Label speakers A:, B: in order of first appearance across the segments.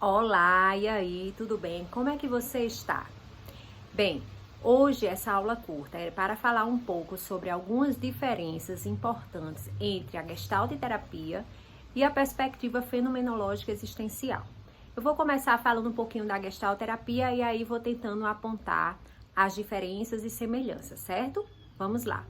A: Olá, e aí, tudo bem? Como é que você está? Bem, hoje essa aula curta é para falar um pouco sobre algumas diferenças importantes entre a Gestalt terapia e a perspectiva fenomenológica existencial. Eu vou começar falando um pouquinho da Gestalt terapia e aí vou tentando apontar as diferenças e semelhanças, certo? Vamos lá.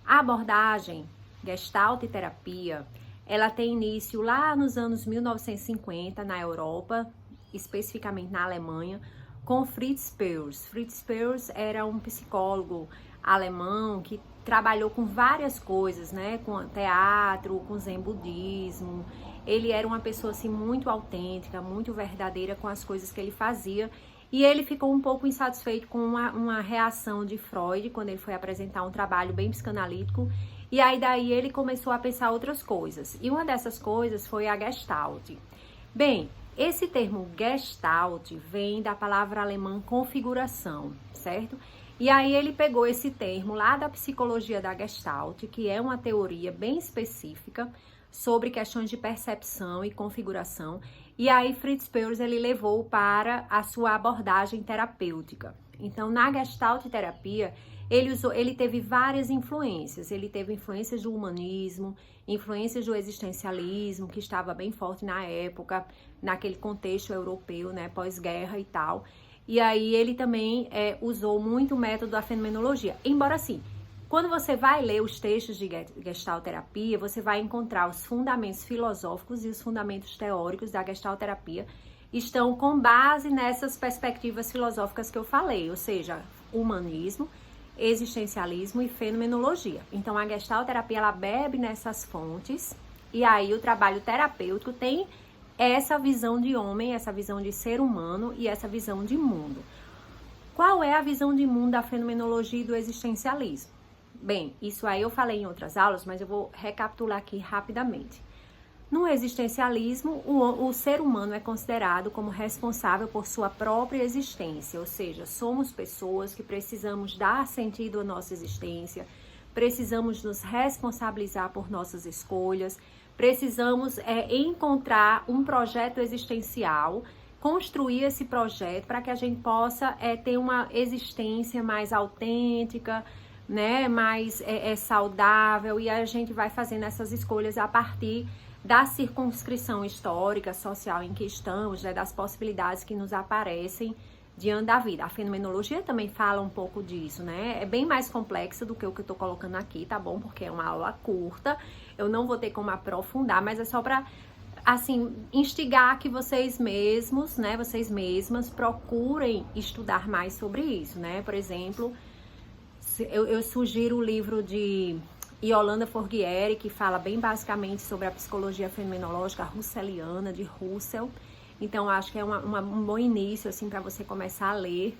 A: A abordagem Gestalt terapia, ela tem início lá nos anos 1950 na Europa, especificamente na Alemanha, com Fritz Perls. Fritz Perls era um psicólogo alemão que trabalhou com várias coisas, né? Com teatro, com zen budismo. Ele era uma pessoa assim muito autêntica, muito verdadeira com as coisas que ele fazia. E ele ficou um pouco insatisfeito com uma reação de Freud quando ele foi apresentar um trabalho bem psicanalítico. E aí daí ele começou a pensar outras coisas. E uma dessas coisas foi a Gestalt. Bem, esse termo Gestalt vem da palavra alemã configuração, certo? E aí ele pegou esse termo lá da psicologia da Gestalt, que é uma teoria bem específica sobre questões de percepção e configuração. E aí Fritz Perls ele levou para a sua abordagem terapêutica. Então, na Gestalt terapia, ele teve várias influências. Ele teve influências do humanismo, influências do existencialismo, que estava bem forte na época, naquele contexto europeu, né, pós-guerra e tal. E aí ele também usou muito o método da fenomenologia. Embora assim, quando você vai ler os textos de Gestalt terapia, você vai encontrar os fundamentos filosóficos e os fundamentos teóricos da Gestalt terapia estão com base nessas perspectivas filosóficas que eu falei, ou seja, humanismo, existencialismo e fenomenologia. Então, a Gestalt terapia, ela bebe nessas fontes, e aí o trabalho terapêutico tem essa visão de homem, essa visão de ser humano e essa visão de mundo. Qual é a visão de mundo da fenomenologia e do existencialismo? Bem, isso aí eu falei em outras aulas, mas eu vou recapitular aqui rapidamente. No existencialismo, o ser humano é considerado como responsável por sua própria existência, ou seja, somos pessoas que precisamos dar sentido à nossa existência, precisamos nos responsabilizar por nossas escolhas, precisamos encontrar um projeto existencial, construir esse projeto para que a gente possa ter uma existência mais autêntica, né, mais saudável, e a gente vai fazendo essas escolhas a partir da circunscrição histórica, social em que estamos, né, das possibilidades que nos aparecem diante da vida. A fenomenologia também fala um pouco disso, né? É bem mais complexo do que o que eu tô colocando aqui, tá bom? Porque é uma aula curta, eu não vou ter como aprofundar, mas é só para, assim, instigar que vocês mesmos, né, vocês mesmas procurem estudar mais sobre isso, né? Por exemplo, eu sugiro o livro de Yolanda Forghieri, que fala bem basicamente sobre a psicologia fenomenológica russeliana, de Russell. Então, acho que é um bom início, assim, para você começar a ler.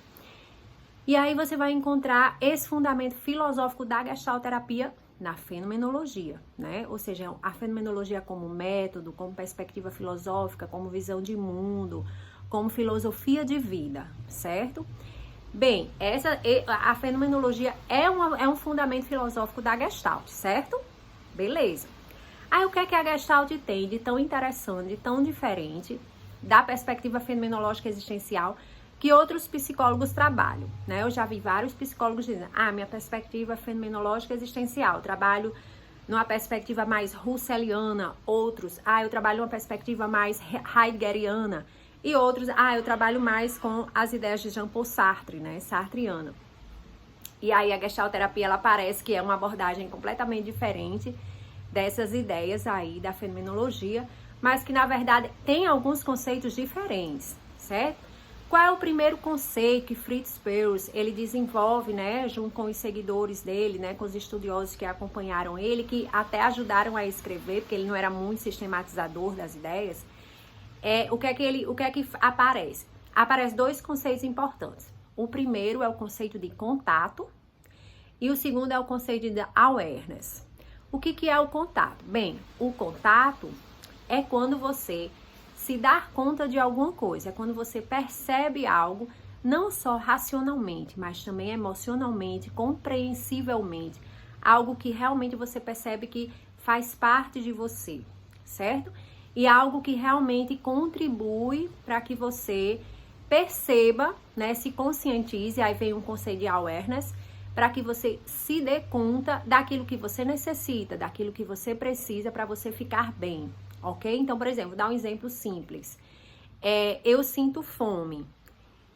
A: E aí você vai encontrar esse fundamento filosófico da Gestalt terapia na fenomenologia, né? Ou seja, a fenomenologia como método, como perspectiva filosófica, como visão de mundo, como filosofia de vida, certo? Bem, a fenomenologia é um fundamento filosófico da Gestalt, certo? Beleza. Aí o que é que a Gestalt tem de tão interessante, de tão diferente da perspectiva fenomenológica existencial que outros psicólogos trabalham, né? Eu já vi vários psicólogos dizendo, minha perspectiva fenomenológica existencial, trabalho numa perspectiva mais russeliana, outros, eu trabalho numa perspectiva mais heideggeriana, e outros, eu trabalho mais com as ideias de Jean-Paul Sartre, né, sartreana. E aí a Gestalt terapia, ela parece que é uma abordagem completamente diferente dessas ideias aí da fenomenologia, mas que na verdade tem alguns conceitos diferentes, certo? Qual é o primeiro conceito que Fritz Perls, ele desenvolve, né, junto com os seguidores dele, né, com os estudiosos que acompanharam ele, que até ajudaram a escrever, porque ele não era muito sistematizador das ideias. O que é que aparece? Aparecem dois conceitos importantes. O primeiro é o conceito de contato e o segundo é o conceito de awareness. O que é o contato? Bem, o contato é quando você se dá conta de alguma coisa, é quando você percebe algo, não só racionalmente, mas também emocionalmente, compreensivelmente, algo que realmente você percebe que faz parte de você, certo? e algo que realmente contribui para que você perceba, né, se conscientize, aí vem um conceito de awareness, para que você se dê conta daquilo que você necessita, daquilo que você precisa para você ficar bem, ok? Então, por exemplo, vou dar um exemplo simples. Eu sinto fome.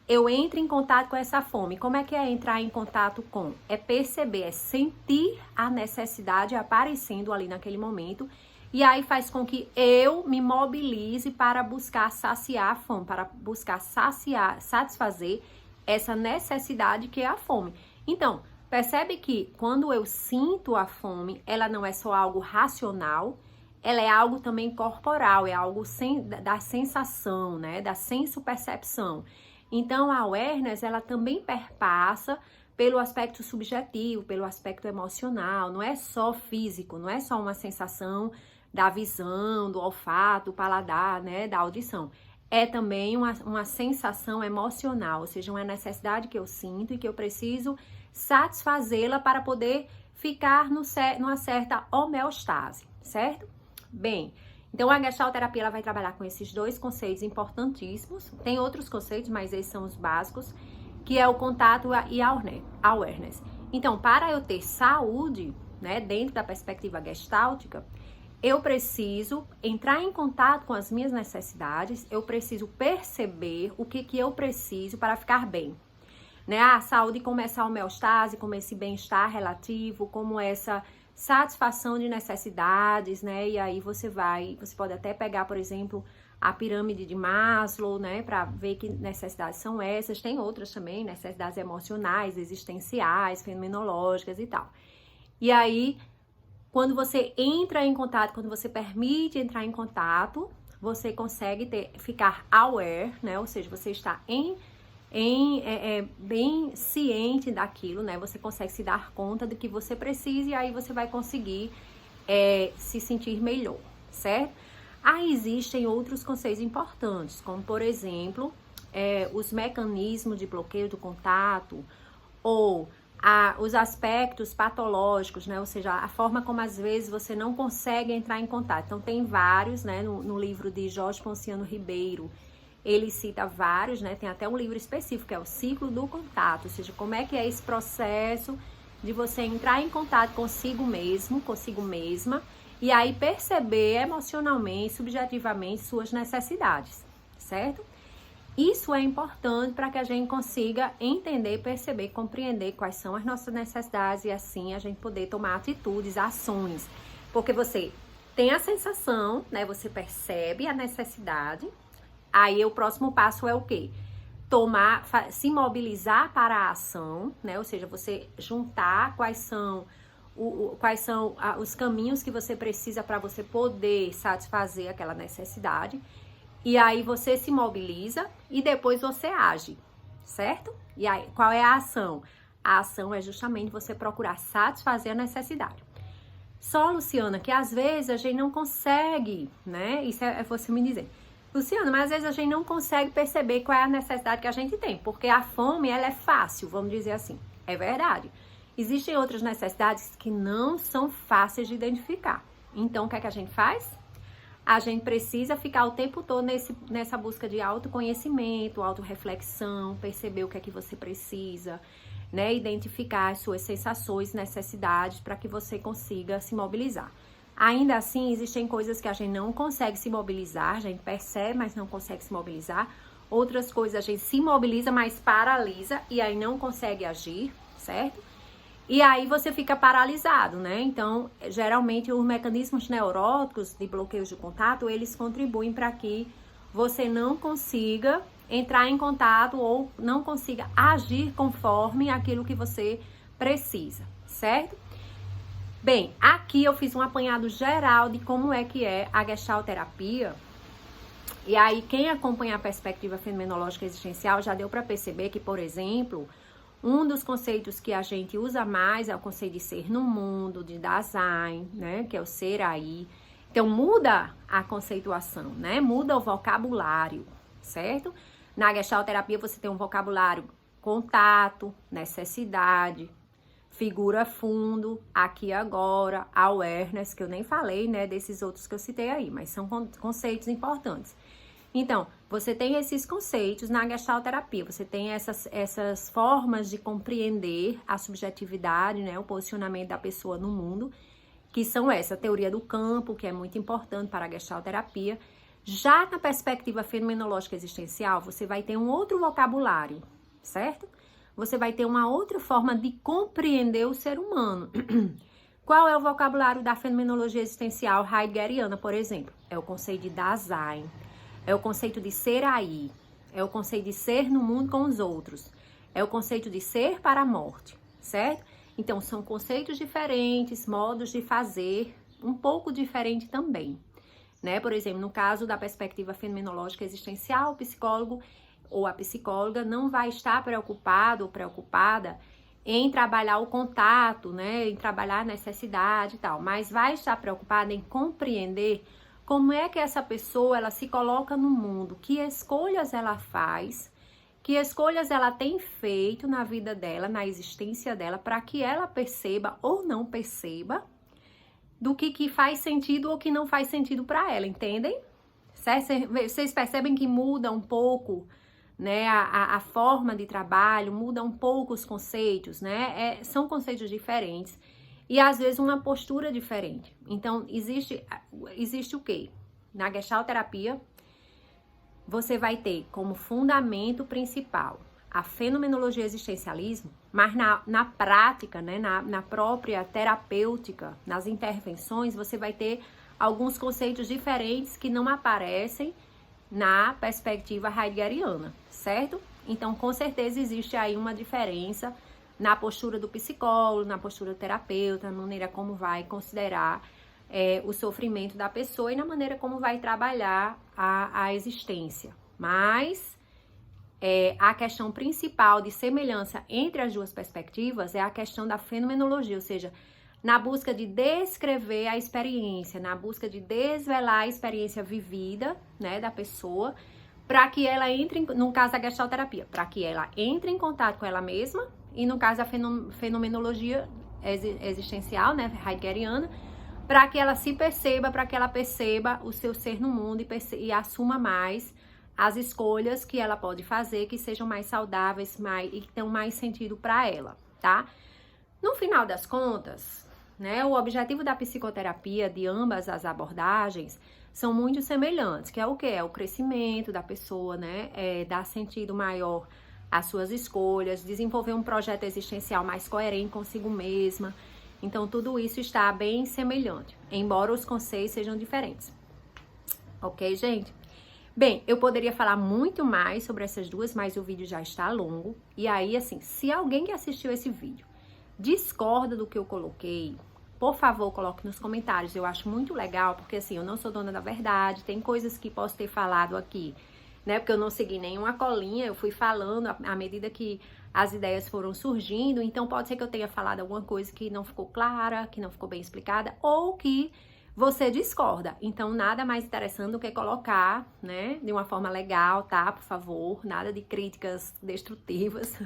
A: Eu entro em contato com essa fome. Como é que é entrar em contato com? É perceber, é sentir a necessidade aparecendo ali naquele momento. E aí faz com que eu me mobilize para buscar saciar a fome, para buscar satisfazer essa necessidade que é a fome. Então, percebe que quando eu sinto a fome, ela não é só algo racional, ela é algo também corporal, é algo da sensação, né? Da senso-percepção. Então, a awareness, ela também perpassa pelo aspecto subjetivo, pelo aspecto emocional, não é só físico, não é só uma sensação da visão, do olfato, do paladar, né, da audição. É também uma sensação emocional, ou seja, uma necessidade que eu sinto e que eu preciso satisfazê-la para poder ficar numa certa homeostase, certo? Bem, então a gestalterapia ela vai trabalhar com esses dois conceitos importantíssimos. Tem outros conceitos, mas esses são os básicos, que é o contato e awareness. Então, para eu ter saúde, né, dentro da perspectiva gestáltica, eu preciso entrar em contato com as minhas necessidades, eu preciso perceber o que eu preciso para ficar bem. Né? A saúde como essa homeostase, como esse bem-estar relativo, como essa satisfação de necessidades, né? E aí você pode até pegar, por exemplo, a pirâmide de Maslow, né? Para ver que necessidades são essas. Tem outras também, necessidades emocionais, existenciais, fenomenológicas e tal. E aí, quando você entra em contato, quando você permite entrar em contato, você consegue ficar aware, né? Ou seja, você está bem ciente daquilo, né? Você consegue se dar conta do que você precisa e aí você vai conseguir se sentir melhor, certo? Aí existem outros conceitos importantes, como por exemplo, os mecanismos de bloqueio do contato ou os aspectos patológicos, né? Ou seja, a forma como às vezes você não consegue entrar em contato. Então tem vários, né? No livro de Jorge Ponciano Ribeiro, ele cita vários, né? Tem até um livro específico, que é o ciclo do contato, ou seja, como é que é esse processo de você entrar em contato consigo mesmo, consigo mesma, e aí perceber emocionalmente, subjetivamente suas necessidades, certo? Isso é importante para que a gente consiga entender, perceber, compreender quais são as nossas necessidades e assim a gente poder tomar atitudes, ações. Porque você tem a sensação, né? Você percebe a necessidade. Aí o próximo passo é o quê? Se mobilizar para a ação, né? Ou seja, você juntar quais são os caminhos que você precisa para você poder satisfazer aquela necessidade. E aí você se mobiliza e depois você age, certo? E aí, qual é a ação? A ação é justamente você procurar satisfazer a necessidade. Só, Luciana, que às vezes a gente não consegue, né? Isso é você me dizer. Luciana, mas às vezes a gente não consegue perceber qual é a necessidade que a gente tem, porque a fome, ela é fácil, vamos dizer assim. É verdade. Existem outras necessidades que não são fáceis de identificar. Então, o que é que a gente faz? A gente precisa ficar o tempo todo nessa busca de autoconhecimento, autorreflexão, perceber o que é que você precisa, né? Identificar as suas sensações, necessidades, para que você consiga se mobilizar. Ainda assim, existem coisas que a gente não consegue se mobilizar, a gente percebe, mas não consegue se mobilizar. Outras coisas a gente se mobiliza, mas paralisa e aí não consegue agir, certo? E aí você fica paralisado, né? Então, geralmente os mecanismos neuróticos de bloqueio de contato, eles contribuem para que você não consiga entrar em contato ou não consiga agir conforme aquilo que você precisa, certo? Bem, aqui eu fiz um apanhado geral de como é que é a gestalterapia. E aí, quem acompanha a perspectiva fenomenológica existencial já deu para perceber que, por exemplo, um dos conceitos que a gente usa mais é o conceito de ser no mundo, de Dasein, né? Que é o ser aí. Então, muda a conceituação, né? Muda o vocabulário, certo? Na gestalterapia, você tem um vocabulário contato, necessidade, figura fundo, aqui agora, awareness, que eu nem falei, né, desses outros que eu citei aí, mas são conceitos importantes. Então, você tem esses conceitos na gestalterapia, você tem essas formas de compreender a subjetividade, né, o posicionamento da pessoa no mundo, que são essa teoria do campo, que é muito importante para a gestalterapia. Já na perspectiva fenomenológica existencial, você vai ter um outro vocabulário, certo? Você vai ter uma outra forma de compreender o ser humano. Qual é o vocabulário da fenomenologia existencial heideggeriana, por exemplo? É o conceito de Dasein, é o conceito de ser aí, é o conceito de ser no mundo com os outros, é o conceito de ser para a morte, certo? Então, são conceitos diferentes, modos de fazer, um pouco diferente também, né? Por exemplo, no caso da perspectiva fenomenológica existencial, o psicólogo ou a psicóloga não vai estar preocupado ou preocupada em trabalhar o contato, né, em trabalhar a necessidade e tal, mas vai estar preocupada em compreender como é que essa pessoa, ela se coloca no mundo, que escolhas ela faz, que escolhas ela tem feito na vida dela, na existência dela, para que ela perceba ou não perceba do que faz sentido ou que não faz sentido para ela, entendem? Vocês percebem que muda um pouco, né, a forma de trabalho, muda um pouco os conceitos, né, são conceitos diferentes e às vezes uma postura diferente. Então, existe o quê? Na gestalterapia, você vai ter como fundamento principal a fenomenologia existencialismo, mas na prática, né, na própria terapêutica, nas intervenções, você vai ter alguns conceitos diferentes que não aparecem na perspectiva heideggeriana, certo? Então, com certeza, existe aí uma diferença na postura do psicólogo, na postura do terapeuta, na maneira como vai considerar o sofrimento da pessoa e na maneira como vai trabalhar a existência. Mas a questão principal de semelhança entre as duas perspectivas é a questão da fenomenologia, ou seja, na busca de descrever a experiência, na busca de desvelar a experiência vivida, né, da pessoa, para que ela entre, no caso da gestalterapia, para que ela entre em contato com ela mesma, e no caso da fenomenologia existencial, né, heideggeriana, para que ela se perceba, para que ela perceba o seu ser no mundo e assuma mais as escolhas que ela pode fazer, que sejam mais saudáveis e que tenham mais sentido para ela, tá? No final das contas, né, o objetivo da psicoterapia de ambas as abordagens são muito semelhantes, que é o quê? É o crescimento da pessoa, né? Dar sentido maior às suas escolhas, desenvolver um projeto existencial mais coerente consigo mesma. Então, tudo isso está bem semelhante, embora os conceitos sejam diferentes. Ok, gente? Bem, eu poderia falar muito mais sobre essas duas, mas o vídeo já está longo. E aí, assim, se alguém que assistiu esse vídeo discorda do que eu coloquei, por favor, coloque nos comentários. Eu acho muito legal, porque assim, eu não sou dona da verdade, tem coisas que posso ter falado aqui, né? Porque eu não segui nenhuma colinha, eu fui falando à medida que as ideias foram surgindo, então pode ser que eu tenha falado alguma coisa que não ficou clara, que não ficou bem explicada, ou que você discorda. Então, nada mais interessante do que colocar, né, de uma forma legal, tá? Por favor, nada de críticas destrutivas.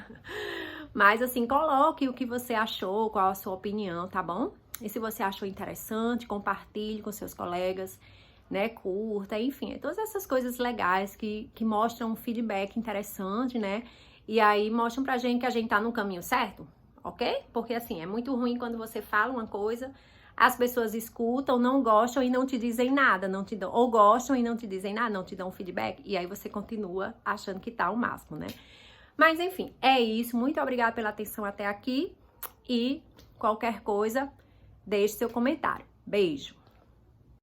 A: Mas, assim, coloque o que você achou, qual a sua opinião, tá bom? E se você achou interessante, compartilhe com seus colegas, né? Curta, enfim, todas essas coisas legais que mostram um feedback interessante, né? E aí mostram pra gente que a gente tá no caminho certo, ok? Porque, assim, é muito ruim quando você fala uma coisa, as pessoas escutam, não gostam e não te dizem nada, não te dão, ou gostam e não te dizem nada, não te dão feedback, e aí você continua achando que tá o máximo, né? Mas, enfim, é isso. Muito obrigada pela atenção até aqui. E qualquer coisa, deixe seu comentário. Beijo!